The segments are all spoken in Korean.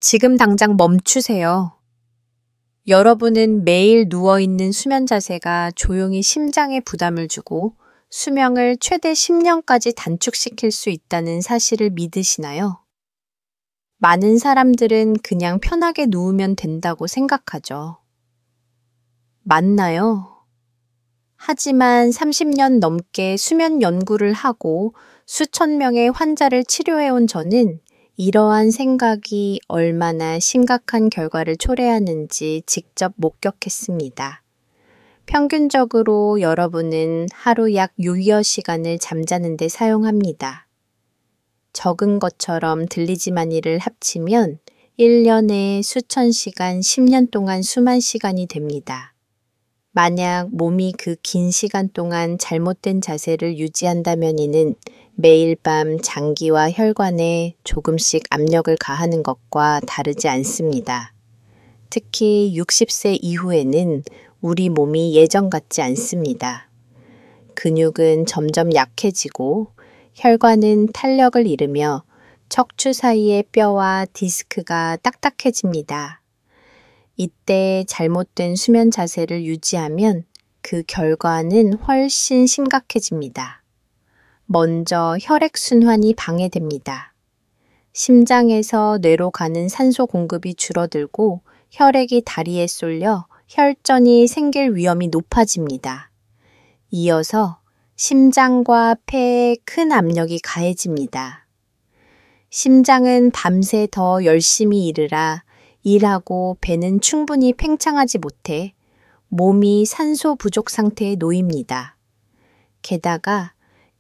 지금 당장 멈추세요. 여러분은 매일 누워있는 수면 자세가 조용히 심장에 부담을 주고 수명을 최대 10년까지 단축시킬 수 있다는 사실을 믿으시나요? 많은 사람들은 그냥 편하게 누우면 된다고 생각하죠. 맞나요? 하지만 30년 넘게 수면 연구를 하고 수천 명의 환자를 치료해온 저는 이러한 생각이 얼마나 심각한 결과를 초래하는지 직접 목격했습니다. 평균적으로 여러분은 하루 약 6여 시간을 잠자는 데 사용합니다. 적은 것처럼 들리지만 이를 합치면 1년에 수천 시간, 10년 동안 수만 시간이 됩니다. 만약 몸이 그 긴 시간 동안 잘못된 자세를 유지한다면 이는 매일 밤 장기와 혈관에 조금씩 압력을 가하는 것과 다르지 않습니다. 특히 60세 이후에는 우리 몸이 예전 같지 않습니다. 근육은 점점 약해지고 혈관은 탄력을 잃으며 척추 사이의 뼈와 디스크가 딱딱해집니다. 이때 잘못된 수면 자세를 유지하면 그 결과는 훨씬 심각해집니다. 먼저 혈액순환이 방해됩니다. 심장에서 뇌로 가는 산소 공급이 줄어들고 혈액이 다리에 쏠려 혈전이 생길 위험이 높아집니다. 이어서 심장과 폐에 큰 압력이 가해집니다. 심장은 밤새 더 열심히 일하고 배는 충분히 팽창하지 못해 몸이 산소 부족 상태에 놓입니다. 게다가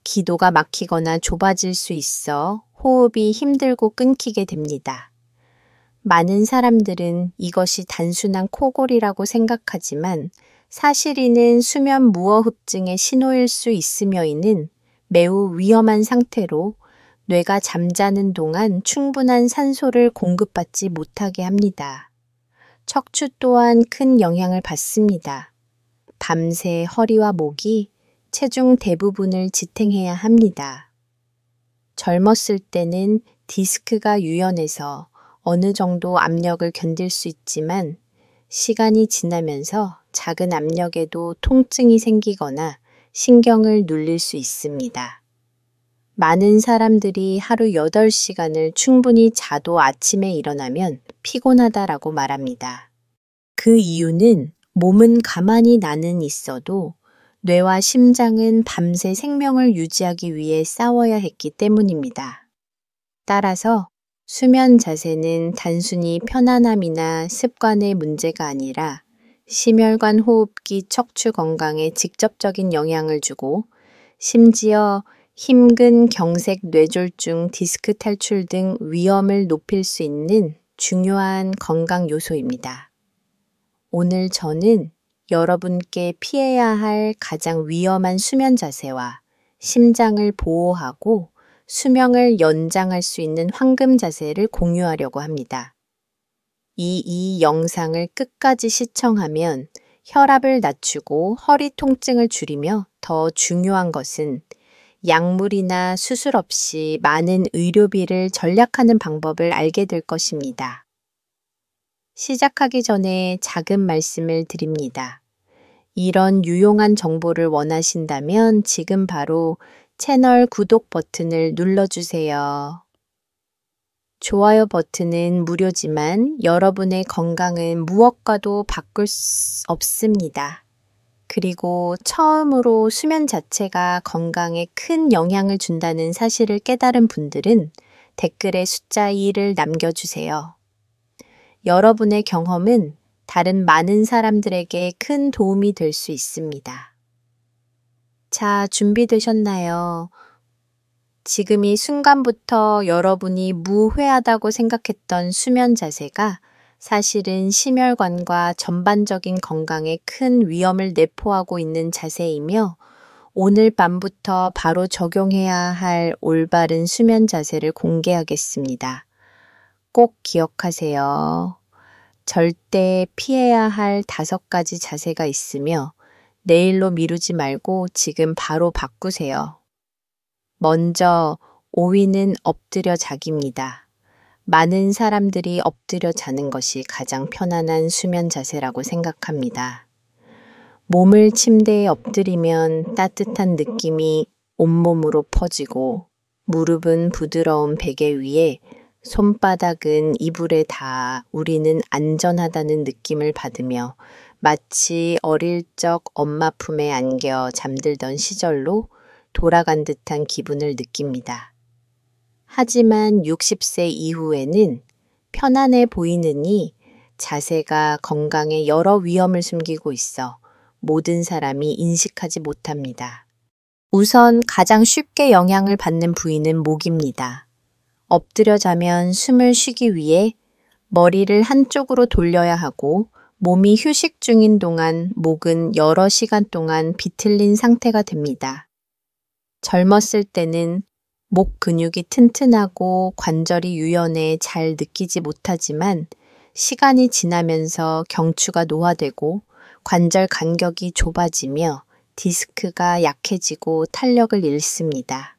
기도가 막히거나 좁아질 수 있어 호흡이 힘들고 끊기게 됩니다. 많은 사람들은 이것이 단순한 코골이라고 생각하지만 사실 이는 수면 무호흡증의 신호일 수 있으며 이는 매우 위험한 상태로 뇌가 잠자는 동안 충분한 산소를 공급받지 못하게 합니다. 척추 또한 큰 영향을 받습니다. 밤새 허리와 목이 체중 대부분을 지탱해야 합니다. 젊었을 때는 디스크가 유연해서 어느 정도 압력을 견딜 수 있지만 시간이 지나면서 작은 압력에도 통증이 생기거나 신경을 눌릴 수 있습니다. 많은 사람들이 하루 8시간을 충분히 자도 아침에 일어나면 피곤하다라고 말합니다. 그 이유는 몸은 가만히 나는 있어도 뇌와 심장은 밤새 생명을 유지하기 위해 싸워야 했기 때문입니다. 따라서 수면 자세는 단순히 편안함이나 습관의 문제가 아니라 심혈관 호흡기 척추 건강에 직접적인 영향을 주고 심지어 힘근 경색 뇌졸중 디스크 탈출 등 위험을 높일 수 있는 중요한 건강 요소입니다. 오늘 저는 여러분께 피해야 할 가장 위험한 수면 자세와 심장을 보호하고 수명을 연장할 수 있는 황금 자세를 공유하려고 합니다. 이 영상을 끝까지 시청하면 혈압을 낮추고 허리 통증을 줄이며 더 중요한 것은 약물이나 수술 없이 많은 의료비를 절약하는 방법을 알게 될 것입니다. 시작하기 전에 작은 말씀을 드립니다. 이런 유용한 정보를 원하신다면 지금 바로 채널 구독 버튼을 눌러주세요. 좋아요 버튼은 무료지만 여러분의 건강은 무엇과도 바꿀 수 없습니다. 그리고 처음으로 수면 자체가 건강에 큰 영향을 준다는 사실을 깨달은 분들은 댓글에 숫자 2를 남겨주세요. 여러분의 경험은 다른 많은 사람들에게 큰 도움이 될 수 있습니다. 자, 준비되셨나요? 지금 이 순간부터 여러분이 무해하다고 생각했던 수면 자세가 사실은 심혈관과 전반적인 건강에 큰 위험을 내포하고 있는 자세이며 오늘 밤부터 바로 적용해야 할 올바른 수면 자세를 공개하겠습니다. 꼭 기억하세요. 절대 피해야 할 5가지 자세가 있으며 내일로 미루지 말고 지금 바로 바꾸세요. 먼저 5위는 엎드려 자기입니다. 많은 사람들이 엎드려 자는 것이 가장 편안한 수면 자세라고 생각합니다. 몸을 침대에 엎드리면 따뜻한 느낌이 온몸으로 퍼지고 무릎은 부드러운 베개 위에 손바닥은 이불에 닿아 우리는 안전하다는 느낌을 받으며 마치 어릴 적 엄마 품에 안겨 잠들던 시절로 돌아간 듯한 기분을 느낍니다. 하지만 60세 이후에는 편안해 보이느니 자세가 건강에 여러 위험을 숨기고 있어 모든 사람이 인식하지 못합니다. 우선 가장 쉽게 영향을 받는 부위는 목입니다. 엎드려 자면 숨을 쉬기 위해 머리를 한쪽으로 돌려야 하고 몸이 휴식 중인 동안 목은 여러 시간 동안 비틀린 상태가 됩니다. 젊었을 때는 목 근육이 튼튼하고 관절이 유연해 잘 느끼지 못하지만 시간이 지나면서 경추가 노화되고 관절 간격이 좁아지며 디스크가 약해지고 탄력을 잃습니다.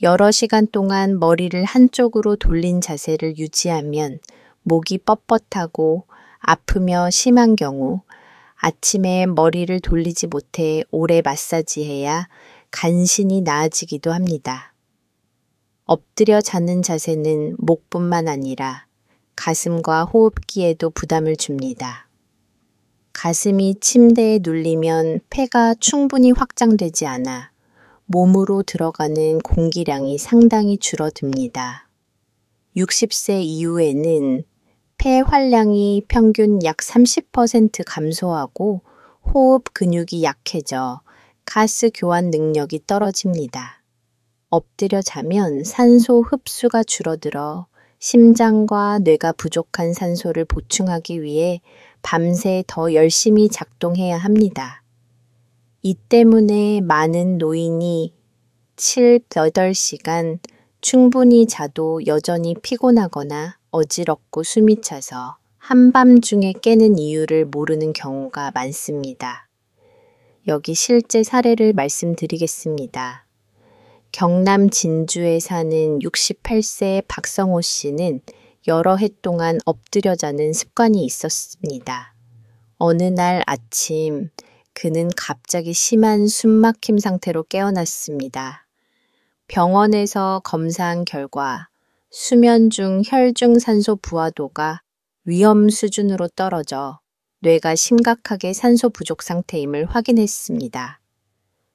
여러 시간 동안 머리를 한쪽으로 돌린 자세를 유지하면 목이 뻣뻣하고 아프며 심한 경우 아침에 머리를 돌리지 못해 오래 마사지해야 간신히 나아지기도 합니다. 엎드려 자는 자세는 목뿐만 아니라 가슴과 호흡기에도 부담을 줍니다. 가슴이 침대에 눌리면 폐가 충분히 확장되지 않아 몸으로 들어가는 공기량이 상당히 줄어듭니다. 60세 이후에는 폐 활량이 평균 약 30% 감소하고 호흡 근육이 약해져 가스 교환 능력이 떨어집니다. 엎드려 자면 산소 흡수가 줄어들어 심장과 뇌가 부족한 산소를 보충하기 위해 밤새 더 열심히 작동해야 합니다. 이 때문에 많은 노인이 7, 8시간 충분히 자도 여전히 피곤하거나 어지럽고 숨이 차서 한밤중에 깨는 이유를 모르는 경우가 많습니다. 여기 실제 사례를 말씀드리겠습니다. 경남 진주에 사는 68세 박성호 씨는 여러 해 동안 엎드려 자는 습관이 있었습니다. 어느 날 아침 그는 갑자기 심한 숨막힘 상태로 깨어났습니다. 병원에서 검사한 결과 수면 중 혈중 산소 부하도가 위험 수준으로 떨어져 뇌가 심각하게 산소 부족 상태임을 확인했습니다.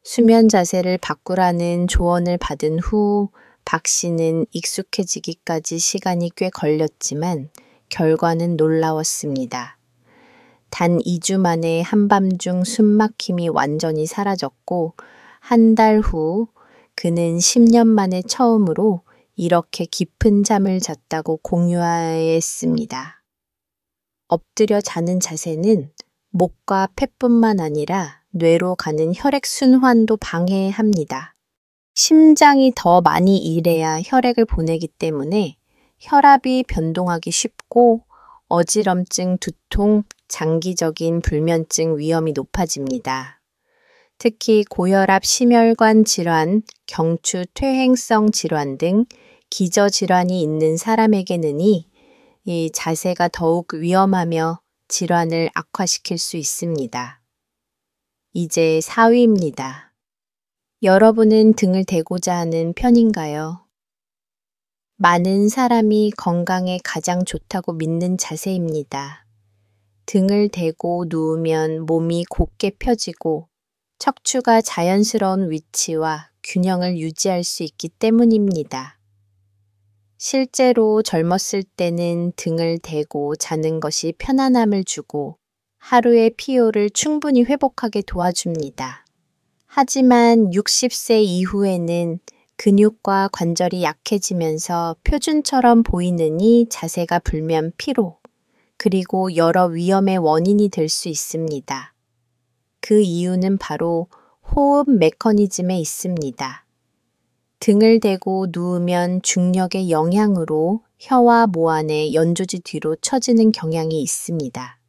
수면 자세를 바꾸라는 조언을 받은 후 박 씨는 익숙해지기까지 시간이 꽤 걸렸지만 결과는 놀라웠습니다. 단 2주 만에 한밤중 숨막힘이 완전히 사라졌고 한 달 후 그는 10년 만에 처음으로 이렇게 깊은 잠을 잤다고 공유했습니다. 엎드려 자는 자세는 목과 폐뿐만 아니라 뇌로 가는 혈액 순환도 방해합니다. 심장이 더 많이 일해야 혈액을 보내기 때문에 혈압이 변동하기 쉽고 어지럼증, 두통, 장기적인 불면증 위험이 높아집니다. 특히 고혈압, 심혈관 질환, 경추 퇴행성 질환 등 기저질환이 있는 사람에게는 이 자세가 더욱 위험하며 질환을 악화시킬 수 있습니다. 이제 4위입니다. 여러분은 등을 대고자 하는 편인가요? 많은 사람이 건강에 가장 좋다고 믿는 자세입니다. 등을 대고 누우면 몸이 곧게 펴지고 척추가 자연스러운 위치와 균형을 유지할 수 있기 때문입니다. 실제로 젊었을 때는 등을 대고 자는 것이 편안함을 주고 하루의 피로를 충분히 회복하게 도와줍니다. 하지만 60세 이후에는 근육과 관절이 약해지면서 표준처럼 보이느니 자세가 불면 피로, 그리고 여러 위험의 원인이 될 수 있습니다. 그 이유는 바로 호흡 메커니즘에 있습니다. 등을 대고 누우면 중력의 영향으로 혀와 모안의 연조지 뒤로 처지는 경향이 있습니다.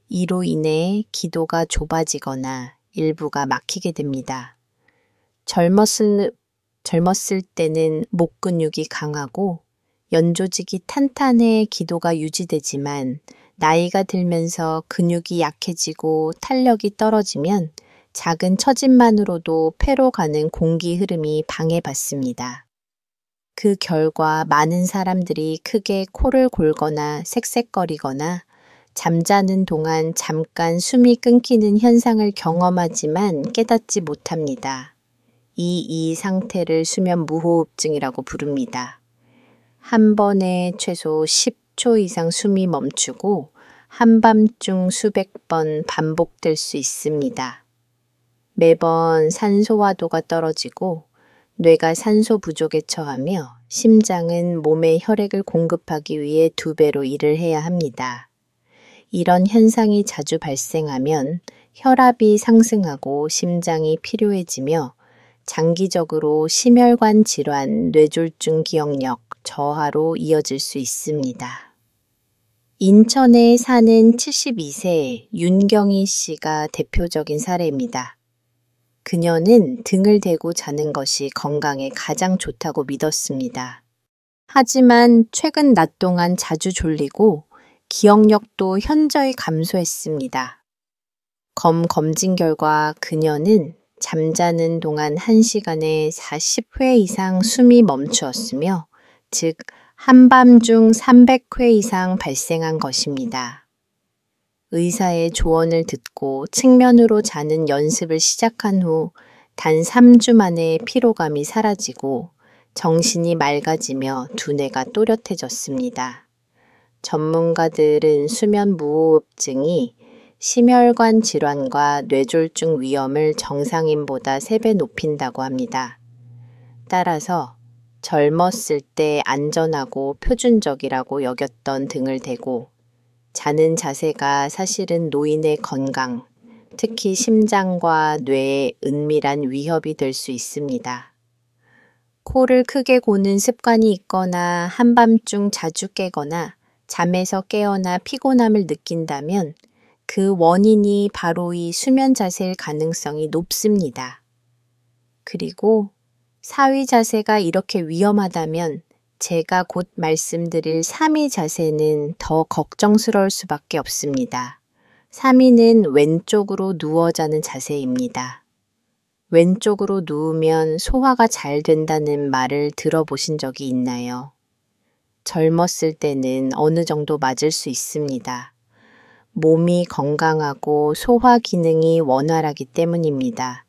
이로 인해 기도가 좁아지거나 일부가 막히게 됩니다. 젊었을 때는 목 근육이 강하고 연조직이 탄탄해 기도가 유지되지만 나이가 들면서 근육이 약해지고 탄력이 떨어지면 작은 처짐만으로도 폐로 가는 공기 흐름이 방해받습니다. 그 결과 많은 사람들이 크게 코를 골거나 색색거리거나 잠자는 동안 잠깐 숨이 끊기는 현상을 경험하지만 깨닫지 못합니다. 이 상태를 수면 무호흡증이라고 부릅니다. 한 번에 최소 10초 이상 숨이 멈추고 한밤중 수백 번 반복될 수 있습니다. 매번 산소화도가 떨어지고 뇌가 산소 부족에 처하며 심장은 몸에 혈액을 공급하기 위해 2배로 일을 해야 합니다. 이런 현상이 자주 발생하면 혈압이 상승하고 심장이 피로해지며 장기적으로 심혈관 질환, 뇌졸중 기억력, 저하로 이어질 수 있습니다. 인천에 사는 72세 윤경희 씨가 대표적인 사례입니다. 그녀는 등을 대고 자는 것이 건강에 가장 좋다고 믿었습니다. 하지만 최근 낮 동안 자주 졸리고 기억력도 현저히 감소했습니다. 검진 결과 그녀는 잠자는 동안 1시간에 40회 이상 숨이 멈추었으며, 즉 한밤중 300회 이상 발생한 것입니다. 의사의 조언을 듣고 측면으로 자는 연습을 시작한 후 단 3주 만에 피로감이 사라지고 정신이 맑아지며 두뇌가 또렷해졌습니다. 전문가들은 수면 무호흡증이 심혈관 질환과 뇌졸중 위험을 정상인보다 3배 높인다고 합니다. 따라서 젊었을 때 안전하고 표준적이라고 여겼던 등을 대고 자는 자세가 사실은 노인의 건강, 특히 심장과 뇌에 은밀한 위협이 될 수 있습니다. 코를 크게 고는 습관이 있거나 한밤중 자주 깨거나 잠에서 깨어나 피곤함을 느낀다면 그 원인이 바로 이 수면 자세일 가능성이 높습니다. 그리고 사위 자세가 이렇게 위험하다면 제가 곧 말씀드릴 3위 자세는 더 걱정스러울 수밖에 없습니다. 3위는 왼쪽으로 누워 자는 자세입니다. 왼쪽으로 누우면 소화가 잘 된다는 말을 들어보신 적이 있나요? 젊었을 때는 어느 정도 맞을 수 있습니다. 몸이 건강하고 소화 기능이 원활하기 때문입니다.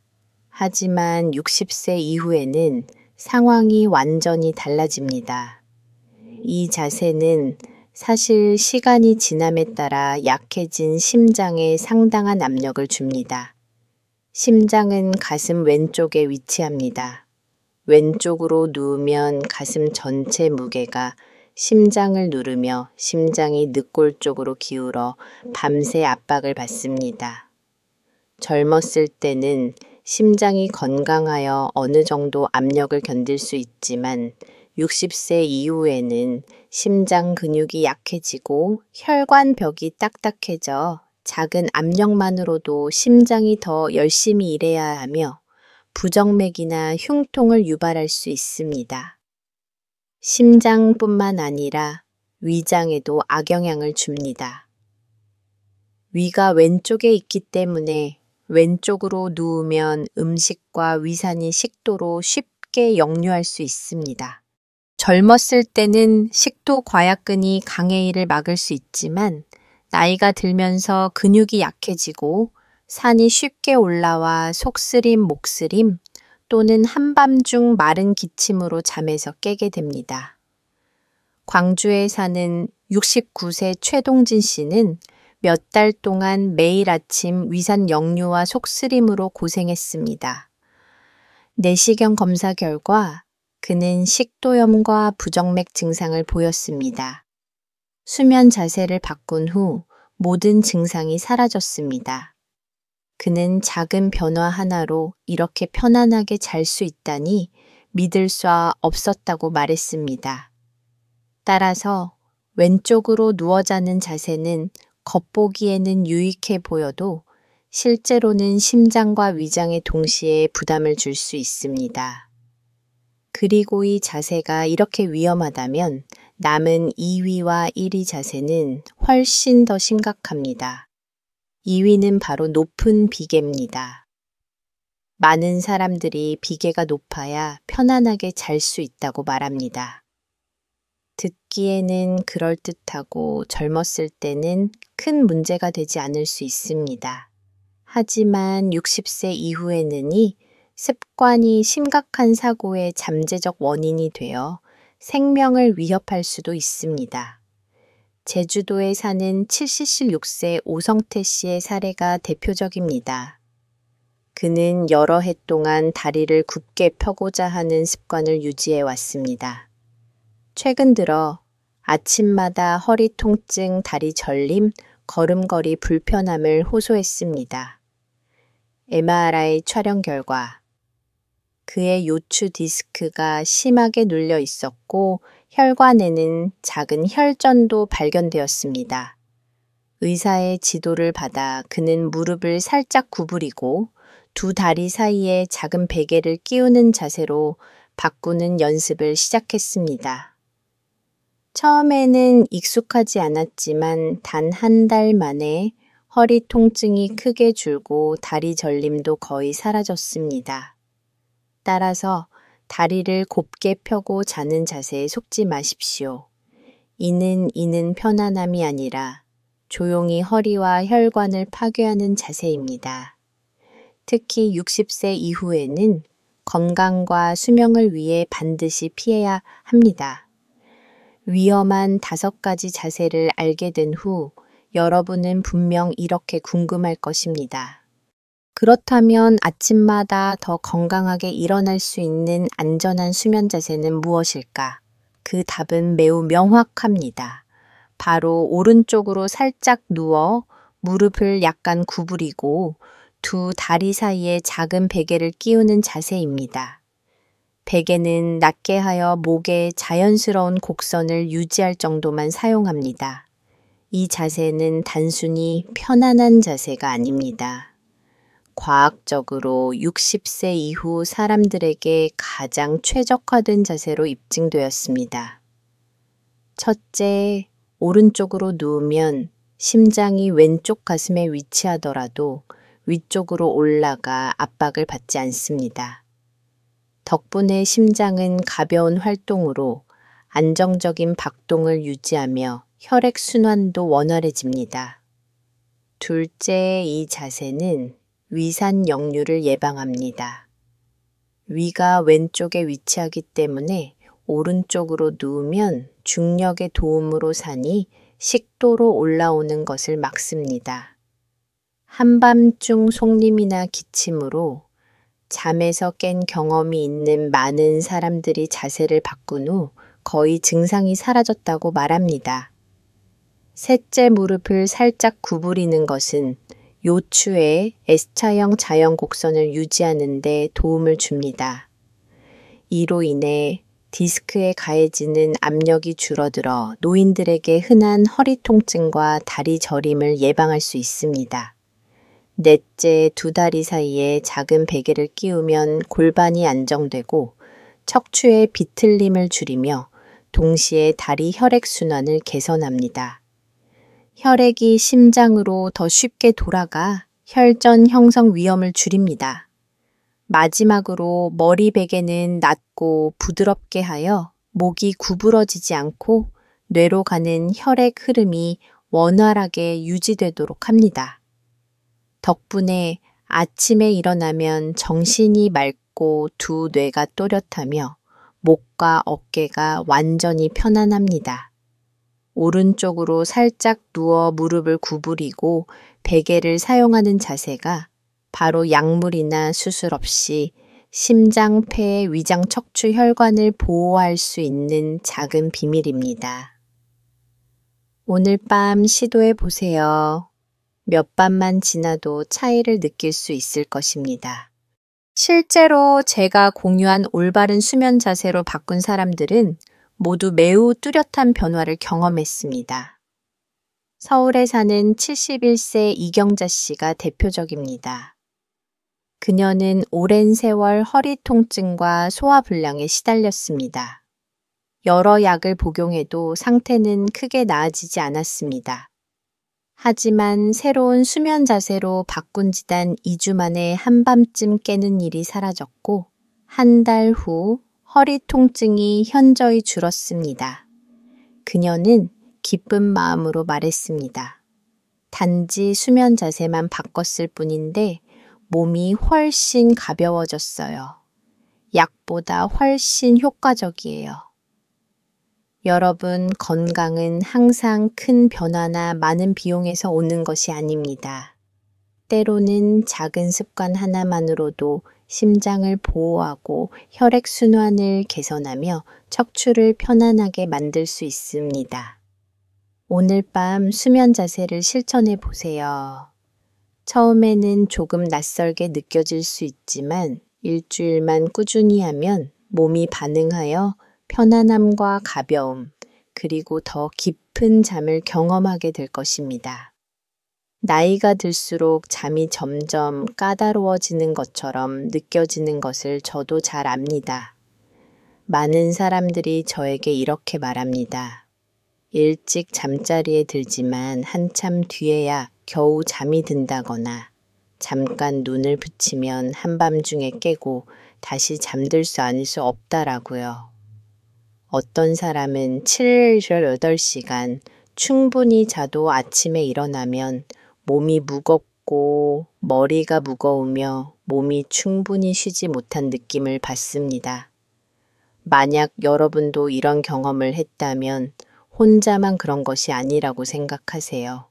하지만 60세 이후에는 상황이 완전히 달라집니다. 이 자세는 사실 시간이 지남에 따라 약해진 심장에 상당한 압력을 줍니다. 심장은 가슴 왼쪽에 위치합니다. 왼쪽으로 누우면 가슴 전체 무게가 심장을 누르며 심장이 늑골 쪽으로 기울어 밤새 압박을 받습니다. 젊었을 때는 심장이 건강하여 어느 정도 압력을 견딜 수 있지만 60세 이후에는 심장 근육이 약해지고 혈관벽이 딱딱해져 작은 압력만으로도 심장이 더 열심히 일해야 하며 부정맥이나 흉통을 유발할 수 있습니다. 심장뿐만 아니라 위장에도 악영향을 줍니다. 위가 왼쪽에 있기 때문에 왼쪽으로 누우면 음식과 위산이 식도로 쉽게 역류할 수 있습니다. 젊었을 때는 식도 과약근이 강해일을 막을 수 있지만 나이가 들면서 근육이 약해지고 산이 쉽게 올라와 속쓰림, 목쓰림 또는 한밤중 마른 기침으로 잠에서 깨게 됩니다. 광주에 사는 69세 최동진 씨는 몇 달 동안 매일 아침 위산 역류와 속쓰림으로 고생했습니다. 내시경 검사 결과 그는 식도염과 부정맥 증상을 보였습니다. 수면 자세를 바꾼 후 모든 증상이 사라졌습니다. 그는 작은 변화 하나로 이렇게 편안하게 잘 수 있다니 믿을 수 없었다고 말했습니다. 따라서 왼쪽으로 누워 자는 자세는 겉보기에는 유익해 보여도 실제로는 심장과 위장에 동시에 부담을 줄 수 있습니다. 그리고 이 자세가 이렇게 위험하다면 남은 2위와 1위 자세는 훨씬 더 심각합니다. 2위는 바로 높은 비계입니다. 많은 사람들이 비계가 높아야 편안하게 잘 수 있다고 말합니다. 듣기에는 그럴듯하고 젊었을 때는 큰 문제가 되지 않을 수 있습니다. 하지만 60세 이후에는 습관이 심각한 사고의 잠재적 원인이 되어 생명을 위협할 수도 있습니다. 제주도에 사는 76세 오성태 씨의 사례가 대표적입니다. 그는 여러 해 동안 다리를 굽게 펴고자 하는 습관을 유지해 왔습니다. 최근 들어 아침마다 허리 통증, 다리 저림, 걸음걸이 불편함을 호소했습니다. MRI 촬영 결과 그의 요추 디스크가 심하게 눌려 있었고 혈관에는 작은 혈전도 발견되었습니다. 의사의 지도를 받아 그는 무릎을 살짝 구부리고 두 다리 사이에 작은 베개를 끼우는 자세로 바꾸는 연습을 시작했습니다. 처음에는 익숙하지 않았지만 단 한 달 만에 허리 통증이 크게 줄고 다리 저림도 거의 사라졌습니다. 따라서 다리를 곱게 펴고 자는 자세에 속지 마십시오. 이는 편안함이 아니라 조용히 허리와 혈관을 파괴하는 자세입니다. 특히 60세 이후에는 건강과 수명을 위해 반드시 피해야 합니다. 위험한 5가지 자세를 알게 된 후 여러분은 분명 이렇게 궁금할 것입니다. 그렇다면 아침마다 더 건강하게 일어날 수 있는 안전한 수면 자세는 무엇일까? 그 답은 매우 명확합니다. 바로 오른쪽으로 살짝 누워 무릎을 약간 구부리고 두 다리 사이에 작은 베개를 끼우는 자세입니다. 베개는 낮게 하여 목에 자연스러운 곡선을 유지할 정도만 사용합니다. 이 자세는 단순히 편안한 자세가 아닙니다. 과학적으로 60세 이후 사람들에게 가장 최적화된 자세로 입증되었습니다. 첫째, 오른쪽으로 누우면 심장이 왼쪽 가슴에 위치하더라도 위쪽으로 올라가 압박을 받지 않습니다. 덕분에 심장은 가벼운 활동으로 안정적인 박동을 유지하며 혈액순환도 원활해집니다. 둘째, 이 자세는 위산 역류를 예방합니다. 위가 왼쪽에 위치하기 때문에 오른쪽으로 누우면 중력의 도움으로 산이 식도로 올라오는 것을 막습니다. 한밤중 속림이나 기침으로 잠에서 깬 경험이 있는 많은 사람들이 자세를 바꾼 후 거의 증상이 사라졌다고 말합니다. 셋째, 무릎을 살짝 구부리는 것은 요추의 S자형 자연 곡선을 유지하는 데 도움을 줍니다. 이로 인해 디스크에 가해지는 압력이 줄어들어 노인들에게 흔한 허리 통증과 다리 저림을 예방할 수 있습니다. 넷째, 두 다리 사이에 작은 베개를 끼우면 골반이 안정되고 척추의 비틀림을 줄이며 동시에 다리 혈액순환을 개선합니다. 혈액이 심장으로 더 쉽게 돌아가 혈전 형성 위험을 줄입니다. 마지막으로 머리 베개는 낮고 부드럽게 하여 목이 구부러지지 않고 뇌로 가는 혈액 흐름이 원활하게 유지되도록 합니다. 덕분에 아침에 일어나면 정신이 맑고 두 뇌가 또렷하며 목과 어깨가 완전히 편안합니다. 오른쪽으로 살짝 누워 무릎을 구부리고 베개를 사용하는 자세가 바로 약물이나 수술 없이 심장, 폐, 위장, 척추 혈관을 보호할 수 있는 작은 비밀입니다. 오늘 밤 시도해 보세요. 몇 밤만 지나도 차이를 느낄 수 있을 것입니다. 실제로 제가 공유한 올바른 수면 자세로 바꾼 사람들은 모두 매우 뚜렷한 변화를 경험했습니다. 서울에 사는 71세 이경자 씨가 대표적입니다. 그녀는 오랜 세월 허리 통증과 소화불량에 시달렸습니다. 여러 약을 복용해도 상태는 크게 나아지지 않았습니다. 하지만 새로운 수면 자세로 바꾼 지 단 2주 만에 한밤쯤 깨는 일이 사라졌고 한 달 후 허리 통증이 현저히 줄었습니다. 그녀는 기쁜 마음으로 말했습니다. 단지 수면 자세만 바꿨을 뿐인데 몸이 훨씬 가벼워졌어요. 약보다 훨씬 효과적이에요. 여러분, 건강은 항상 큰 변화나 많은 비용에서 오는 것이 아닙니다. 때로는 작은 습관 하나만으로도 심장을 보호하고 혈액순환을 개선하며 척추를 편안하게 만들 수 있습니다. 오늘 밤 수면 자세를 실천해 보세요. 처음에는 조금 낯설게 느껴질 수 있지만 일주일만 꾸준히 하면 몸이 반응하여 편안함과 가벼움, 그리고 더 깊은 잠을 경험하게 될 것입니다. 나이가 들수록 잠이 점점 까다로워지는 것처럼 느껴지는 것을 저도 잘 압니다. 많은 사람들이 저에게 이렇게 말합니다. 일찍 잠자리에 들지만 한참 뒤에야 겨우 잠이 든다거나 잠깐 눈을 붙이면 한밤중에 깨고 다시 잠들 수 않을 수 없다라고요. 어떤 사람은 7-8시간 충분히 자도 아침에 일어나면 몸이 무겁고 머리가 무거우며 몸이 충분히 쉬지 못한 느낌을 받습니다. 만약 여러분도 이런 경험을 했다면 혼자만 그런 것이 아니라고 생각하세요.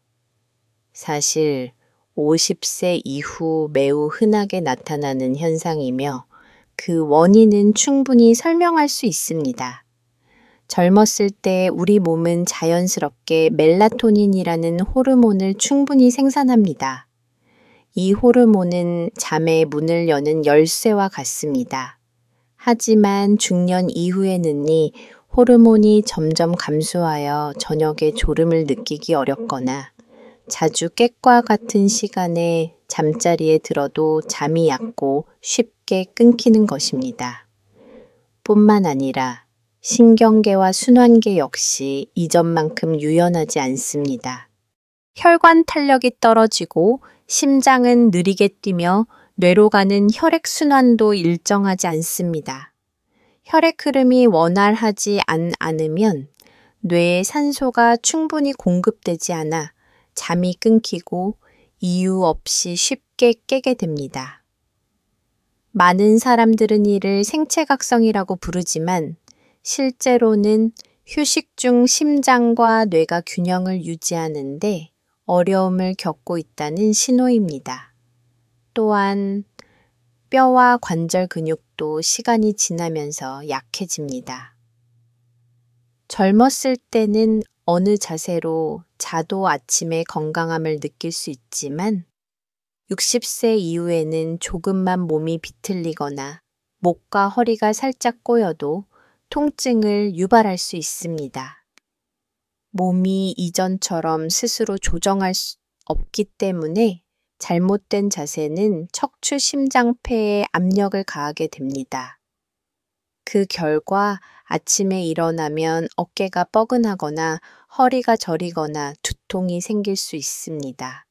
사실 50세 이후 매우 흔하게 나타나는 현상이며 그 원인은 충분히 설명할 수 있습니다. 젊었을 때 우리 몸은 자연스럽게 멜라토닌이라는 호르몬을 충분히 생산합니다. 이 호르몬은 잠의 문을 여는 열쇠와 같습니다. 하지만 중년 이후에는 이 호르몬이 점점 감소하여 저녁에 졸음을 느끼기 어렵거나 자주 깰과 같은 시간에 잠자리에 들어도 잠이 얕고 쉽게 끊기는 것입니다. 뿐만 아니라 신경계와 순환계 역시 이전만큼 유연하지 않습니다. 혈관 탄력이 떨어지고 심장은 느리게 뛰며 뇌로 가는 혈액순환도 일정하지 않습니다. 혈액 흐름이 원활하지 않으면 뇌에 산소가 충분히 공급되지 않아 잠이 끊기고 이유 없이 쉽게 깨게 됩니다. 많은 사람들은 이를 생체각성이라고 부르지만 실제로는 휴식 중 심장과 뇌가 균형을 유지하는데 어려움을 겪고 있다는 신호입니다. 또한 뼈와 관절 근육도 시간이 지나면서 약해집니다. 젊었을 때는 어느 자세로 자도 아침에 건강함을 느낄 수 있지만 60세 이후에는 조금만 몸이 비틀리거나 목과 허리가 살짝 꼬여도 통증을 유발할 수 있습니다. 몸이 이전처럼 스스로 조정할 수 없기 때문에 잘못된 자세는 척추 심장폐에 압력을 가하게 됩니다. 그 결과 아침에 일어나면 어깨가 뻐근하거나 허리가 저리거나 두통이 생길 수 있습니다.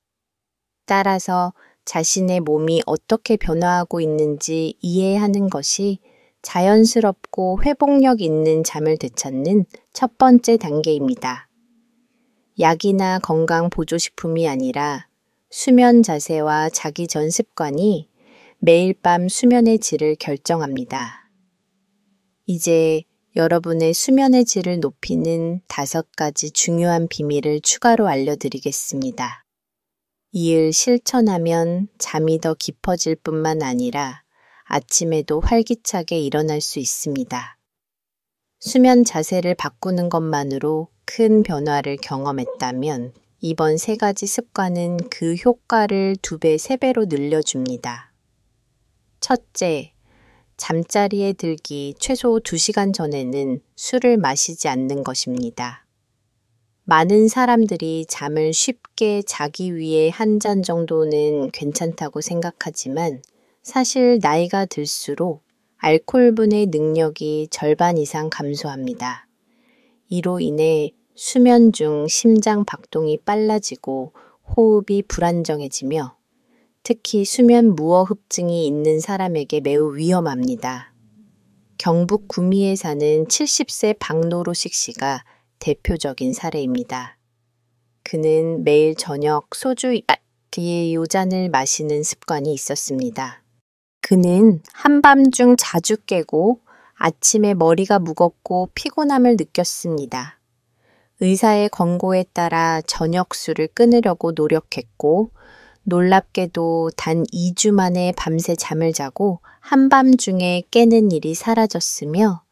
따라서 자신의 몸이 어떻게 변화하고 있는지 이해하는 것이 자연스럽고 회복력 있는 잠을 되찾는 첫 번째 단계입니다. 약이나 건강 보조식품이 아니라 수면 자세와 자기 전 습관이 매일 밤 수면의 질을 결정합니다. 이제 여러분의 수면의 질을 높이는 5가지 중요한 비밀을 추가로 알려드리겠습니다. 이을 실천하면 잠이 더 깊어질 뿐만 아니라 아침에도 활기차게 일어날 수 있습니다. 수면 자세를 바꾸는 것만으로 큰 변화를 경험했다면 이번 3가지 습관은 그 효과를 2배, 3배로 늘려줍니다. 첫째, 잠자리에 들기 최소 2시간 전에는 술을 마시지 않는 것입니다. 많은 사람들이 잠을 쉽게 자기 위해 한 잔 정도는 괜찮다고 생각하지만 사실 나이가 들수록 알코올분해 능력이 절반 이상 감소합니다. 이로 인해 수면 중 심장 박동이 빨라지고 호흡이 불안정해지며 특히 수면 무호흡증이 있는 사람에게 매우 위험합니다. 경북 구미에 사는 70세 박노로식 씨가 대표적인 사례입니다. 그는 매일 저녁 소주 요잔을 마시는 습관이 있었습니다. 그는 한밤중 자주 깨고 아침에 머리가 무겁고 피곤함을 느꼈습니다. 의사의 권고에 따라 저녁술을 끊으려고 노력했고 놀랍게도 단 2주 만에 밤새 잠을 자고 한밤중에 깨는 일이 사라졌으며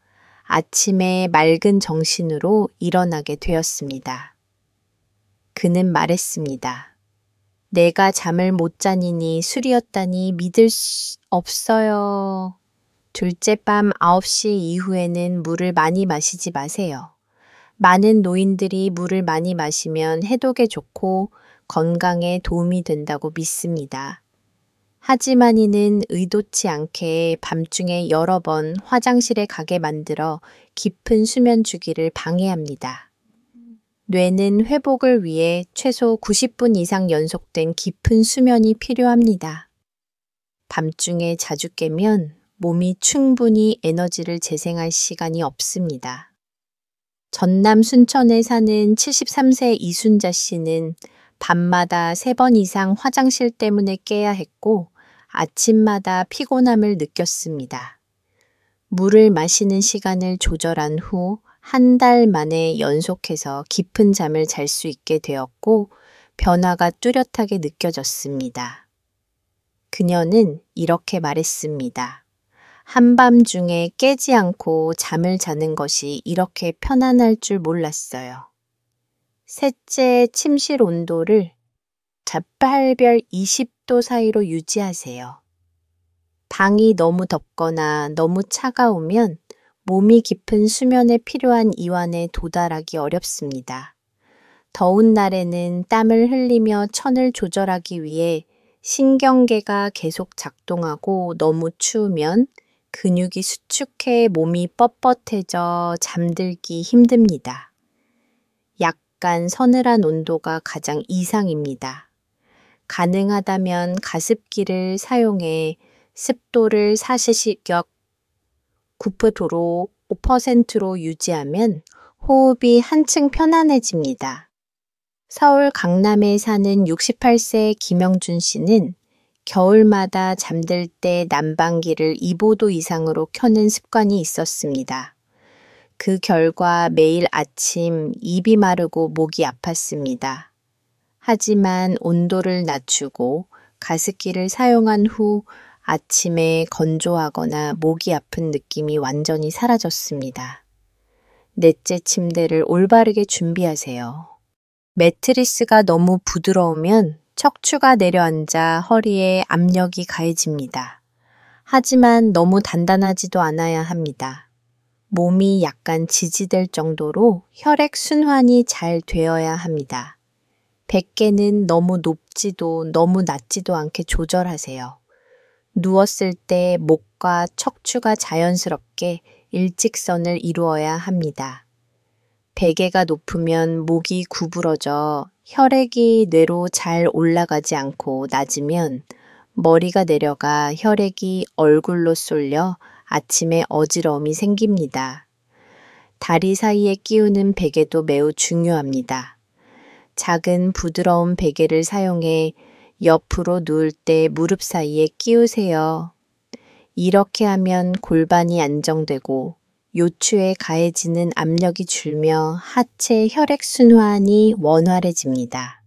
아침에 맑은 정신으로 일어나게 되었습니다. 그는 말했습니다. 내가 잠을 못 자니니 술이었다니 믿을 수 없어요. 둘째 밤 9시 이후에는 물을 많이 마시지 마세요. 많은 노인들이 물을 많이 마시면 해독에 좋고 건강에 도움이 된다고 믿습니다. 하지만 이는 의도치 않게 밤중에 여러 번 화장실에 가게 만들어 깊은 수면 주기를 방해합니다. 뇌는 회복을 위해 최소 90분 이상 연속된 깊은 수면이 필요합니다. 밤중에 자주 깨면 몸이 충분히 에너지를 재생할 시간이 없습니다. 전남 순천에 사는 73세 이순자 씨는 밤마다 3번 이상 화장실 때문에 깨야 했고 아침마다 피곤함을 느꼈습니다. 물을 마시는 시간을 조절한 후 한 달 만에 연속해서 깊은 잠을 잘 수 있게 되었고 변화가 뚜렷하게 느껴졌습니다. 그녀는 이렇게 말했습니다. 한밤중에 깨지 않고 잠을 자는 것이 이렇게 편안할 줄 몰랐어요. 셋째, 침실 온도를 자발별 20도 사이로 유지하세요. 방이 너무 덥거나 너무 차가우면 몸이 깊은 수면에 필요한 이완에 도달하기 어렵습니다. 더운 날에는 땀을 흘리며 천을 조절하기 위해 신경계가 계속 작동하고 너무 추우면 근육이 수축해 몸이 뻣뻣해져 잠들기 힘듭니다. 약간 서늘한 온도가 가장 이상입니다. 가능하다면 가습기를 사용해 습도를 사시시격 9%로 5%로 유지하면 호흡이 한층 편안해집니다. 서울 강남에 사는 68세 김영준 씨는 겨울마다 잠들 때 난방기를 2보도 이상으로 켜는 습관이 있었습니다. 그 결과 매일 아침 입이 마르고 목이 아팠습니다. 하지만 온도를 낮추고 가습기를 사용한 후 아침에 건조하거나 목이 아픈 느낌이 완전히 사라졌습니다. 넷째, 침대를 올바르게 준비하세요. 매트리스가 너무 부드러우면 척추가 내려앉아 허리에 압력이 가해집니다. 하지만 너무 단단하지도 않아야 합니다. 몸이 약간 지지될 정도로 혈액 순환이 잘 되어야 합니다. 베개는 너무 높지도 너무 낮지도 않게 조절하세요. 누웠을 때 목과 척추가 자연스럽게 일직선을 이루어야 합니다. 베개가 높으면 목이 구부러져 혈액이 뇌로 잘 올라가지 않고 낮으면 머리가 내려가 혈액이 얼굴로 쏠려 아침에 어지러움이 생깁니다. 다리 사이에 끼우는 베개도 매우 중요합니다. 작은 부드러운 베개를 사용해 옆으로 누울 때 무릎 사이에 끼우세요. 이렇게 하면 골반이 안정되고 요추에 가해지는 압력이 줄며 하체 혈액순환이 원활해집니다.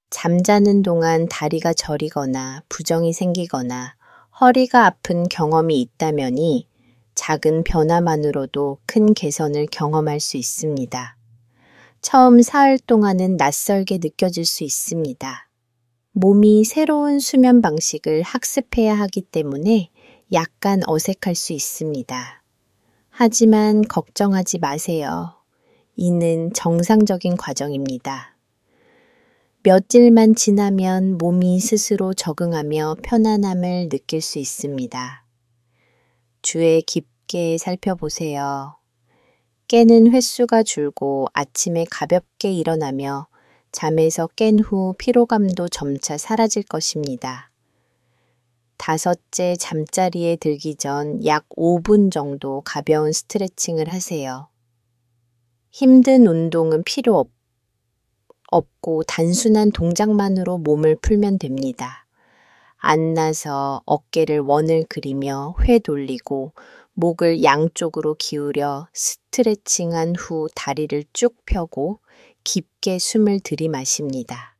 잠자는 동안 다리가 저리거나 부정이 생기거나 허리가 아픈 경험이 있다면이 작은 변화만으로도 큰 개선을 경험할 수 있습니다. 처음 사흘 동안은 낯설게 느껴질 수 있습니다. 몸이 새로운 수면 방식을 학습해야 하기 때문에 약간 어색할 수 있습니다. 하지만 걱정하지 마세요. 이는 정상적인 과정입니다. 며칠만 지나면 몸이 스스로 적응하며 편안함을 느낄 수 있습니다. 주에 깊게 살펴보세요. 깨는 횟수가 줄고 아침에 가볍게 일어나며 잠에서 깬 후 피로감도 점차 사라질 것입니다. 다섯째, 잠자리에 들기 전 약 5분 정도 가벼운 스트레칭을 하세요. 힘든 운동은 필요 없고 단순한 동작만으로 몸을 풀면 됩니다. 앉아서 어깨를 원을 그리며 회 돌리고 목을 양쪽으로 기울여 스트레칭한 후 다리를 쭉 펴고 깊게 숨을 들이마십니다.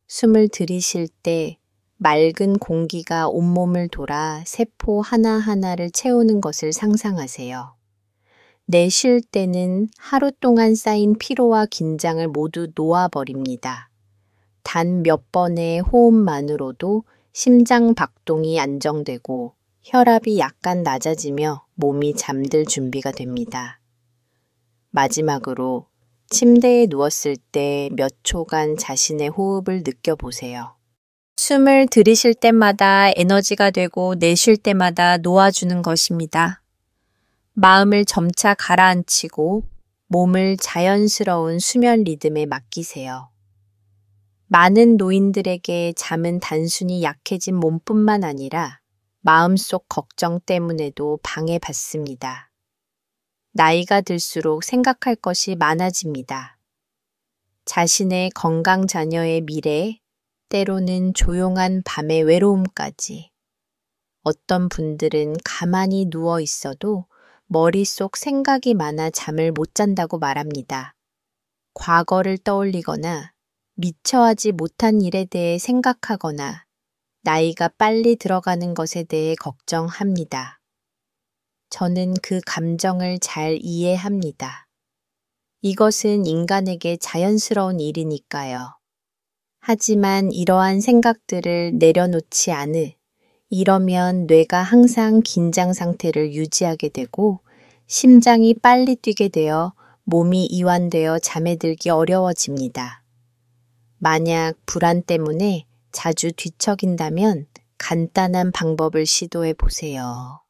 숨을 들이쉴 때 맑은 공기가 온몸을 돌아 세포 하나하나를 채우는 것을 상상하세요. 내쉴 때는 하루 동안 쌓인 피로와 긴장을 모두 놓아버립니다. 단 몇 번의 호흡만으로도 심장 박동이 안정되고 혈압이 약간 낮아지며 몸이 잠들 준비가 됩니다. 마지막으로 침대에 누웠을 때 몇 초간 자신의 호흡을 느껴보세요. 숨을 들이쉴 때마다 에너지가 되고 내쉴 때마다 놓아주는 것입니다. 마음을 점차 가라앉히고 몸을 자연스러운 수면 리듬에 맡기세요. 많은 노인들에게 잠은 단순히 약해진 몸뿐만 아니라 마음속 걱정 때문에도 방해받습니다. 나이가 들수록 생각할 것이 많아집니다. 자신의 건강 자녀의 미래, 때로는 조용한 밤의 외로움까지. 어떤 분들은 가만히 누워 있어도 머릿속 생각이 많아 잠을 못 잔다고 말합니다. 과거를 떠올리거나 미처 하지 못한 일에 대해 생각하거나 나이가 빨리 들어가는 것에 대해 걱정합니다. 저는 그 감정을 잘 이해합니다. 이것은 인간에게 자연스러운 일이니까요. 하지만 이러한 생각들을 내려놓지 이러면 뇌가 항상 긴장 상태를 유지하게 되고 심장이 빨리 뛰게 되어 몸이 이완되어 잠에 들기 어려워집니다. 만약 불안 때문에 자주 뒤척인다면 간단한 방법을 시도해 보세요.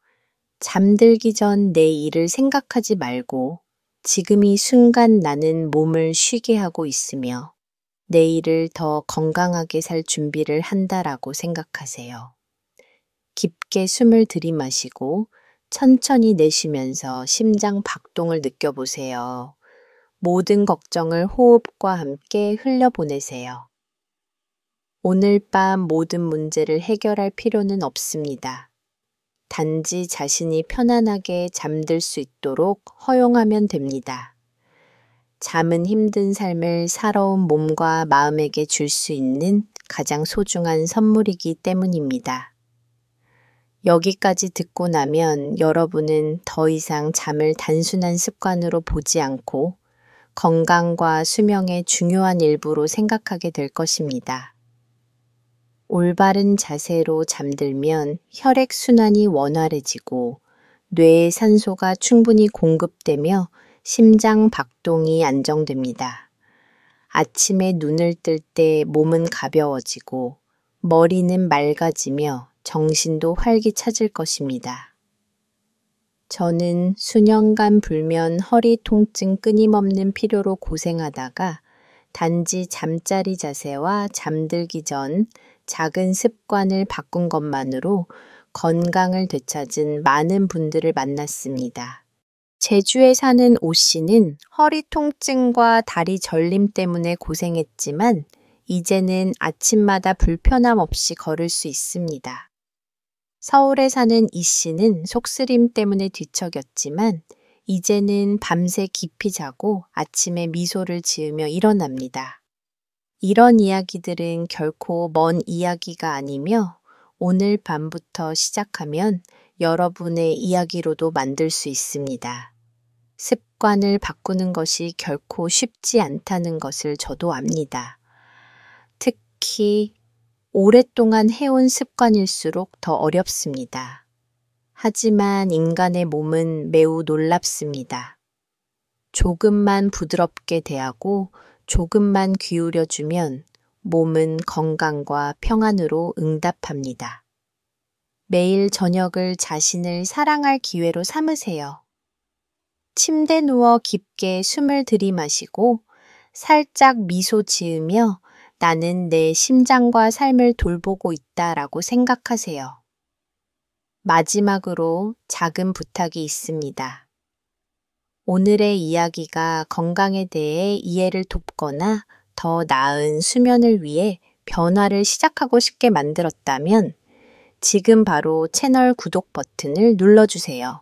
잠들기 전 내 일을 생각하지 말고 지금 이 순간 나는 몸을 쉬게 하고 있으며 내일을 더 건강하게 살 준비를 한다라고 생각하세요. 깊게 숨을 들이마시고 천천히 내쉬면서 심장 박동을 느껴보세요. 모든 걱정을 호흡과 함께 흘려보내세요. 오늘 밤 모든 문제를 해결할 필요는 없습니다. 단지 자신이 편안하게 잠들 수 있도록 허용하면 됩니다. 잠은 힘든 삶을 살아온 몸과 마음에게 줄 수 있는 가장 소중한 선물이기 때문입니다. 여기까지 듣고 나면 여러분은 더 이상 잠을 단순한 습관으로 보지 않고 건강과 수명의 중요한 일부로 생각하게 될 것입니다. 올바른 자세로 잠들면 혈액순환이 원활해지고 뇌에 산소가 충분히 공급되며 심장 박동이 안정됩니다. 아침에 눈을 뜰 때 몸은 가벼워지고 머리는 맑아지며 정신도 활기차질 것입니다. 저는 수년간 불면 허리 통증 끊임없는 피로로 고생하다가 단지 잠자리 자세와 잠들기 전 작은 습관을 바꾼 것만으로 건강을 되찾은 많은 분들을 만났습니다. 제주에 사는 오 씨는 허리 통증과 다리 저림 때문에 고생했지만 이제는 아침마다 불편함 없이 걸을 수 있습니다. 서울에 사는 이 씨는 속쓰림 때문에 뒤척였지만 이제는 밤새 깊이 자고 아침에 미소를 지으며 일어납니다. 이런 이야기들은 결코 먼 이야기가 아니며 오늘 밤부터 시작하면 여러분의 이야기로도 만들 수 있습니다. 습관을 바꾸는 것이 결코 쉽지 않다는 것을 저도 압니다. 특히 오랫동안 해온 습관일수록 더 어렵습니다. 하지만 인간의 몸은 매우 놀랍습니다. 조금만 부드럽게 대하고 조금만 기울여주면 몸은 건강과 평안으로 응답합니다. 매일 저녁을 자신을 사랑할 기회로 삼으세요. 침대 누워 깊게 숨을 들이마시고 살짝 미소 지으며 나는 내 심장과 삶을 돌보고 있다라고 생각하세요. 마지막으로 작은 부탁이 있습니다. 오늘의 이야기가 건강에 대해 이해를 돕거나 더 나은 수면을 위해 변화를 시작하고 싶게 만들었다면 지금 바로 채널 구독 버튼을 눌러주세요.